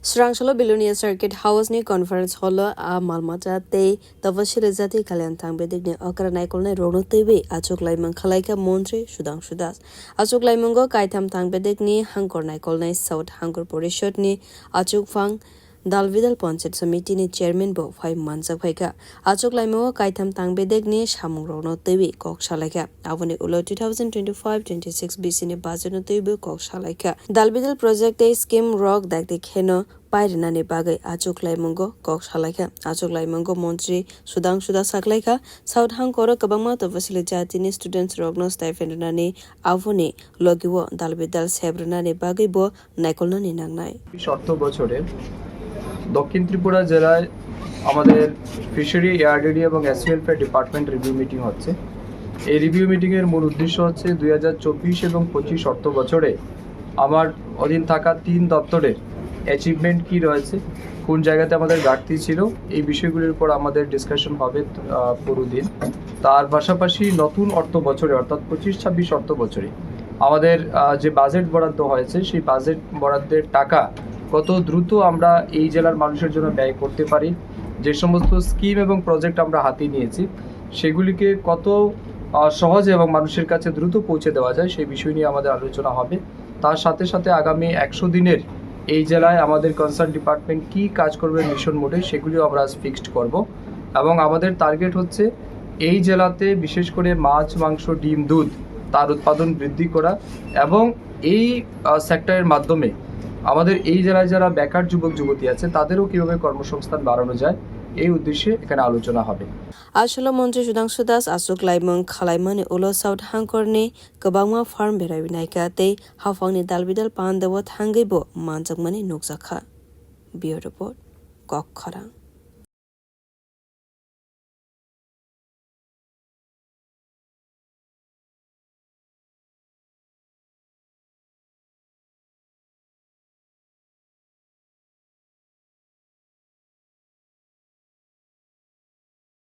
Sudhangshu Billionaire Circuit House ni conference hall a malmata te tawashir jati kalyan thangbedik ni okra naikol ne rono tebe achuglaimwng khwlaikha Montri Sudhangshu Das achuglaimwng go kaitham thangbedik ni hangkor naikol ne South Hangkor Porishod ni achuglaimwng Dalvidal Panchayat Committee ni chairman bo phai manjak phaika achuglaimwng kaitham thangbedik ni samung rono tebe kok salaikha avoni ulo 2025-26 BC ni budget no tebe kok salaikha Dalvidal project a scheme rock dakte kheno Pairina bagai achuglaimwng kok salaikha achuglaimwng Montri Sudhangshu Das khwlaikha South Hangkoro kabangma tawasili jati ni students rogno stipend nani avoni logiwo Dalvidal sebrana ni bagai bo naikolna ni nangnai শর্ত বছরে দক্ষিণ ত্রিপুরা জেলায় আমাদের fishery এয়ারডেডি এবং এসওয়েলফেয়ার department review meeting হচ্ছে এই review মিটিংয়ের মূল উদ্দেশ্য হচ্ছে 2024 এবং 25 অর্থ বছরে আমার অধীন থাকা 3 দপ্তরের অ্যাচিভমেন্ট কি রয়েছে কোন জায়গাতে আমাদের ঘাটতি ছিল এই বিষয়গুলোর উপর আমাদের ডিসকাশন হবে পুরো দিন তার পাশাপাশি নতুন অর্থ বছরে অর্থাৎ 25-26 অর্থ বছরে আমাদের যে বাজেট বরাদ্দ হয়েছে সেই বাজেট বরাদ্দের টাকা কত দ্রুত আমরা এই জেলার মানুষের জন্য ব্যয় করতে পারি যে সমস্ত স্কিম এবং প্রজেক্ট আমরা হাতে নিয়েছি সেগুলিকে কত সহজে এবং মানুষের কাছে দ্রুত পৌঁছে দেওয়া যায় সেই বিষয় নিয়ে আমাদের আলোচনা হবে তার সাথে সাথে আগামী 100 দিনের এই জেলায় আমাদের কনসার্ন ডিপার্টমেন্ট কি কাজ করবে মিশন মোডে সেগুলিও আমরা ফিক্সড করব এবং আমাদের টার্গেট হচ্ছে এই জেলাতে বিশেষ করে মাছ মাংস ডিম দুধ তার উৎপাদন বৃদ্ধি করা এবং এই সেক্টরের মাধ্যমে আমাদের এই জেলায় যারা বেকার যুবক যুবতী আছে তাদেরও কিভাবে কর্মসংস্থান বাড়ানো যায় এই উদ্দেশ্যে এখানে আলোচনা হবে আসলে মন্ত্রী Sudhanshu Das achuglaimwng khwlaimani ulo South Hangkor ni kabangma farm berai naika te hafangni dalbidal pan dewa thangai bo manjakmani nukjakha Bureau Report Kok Kharang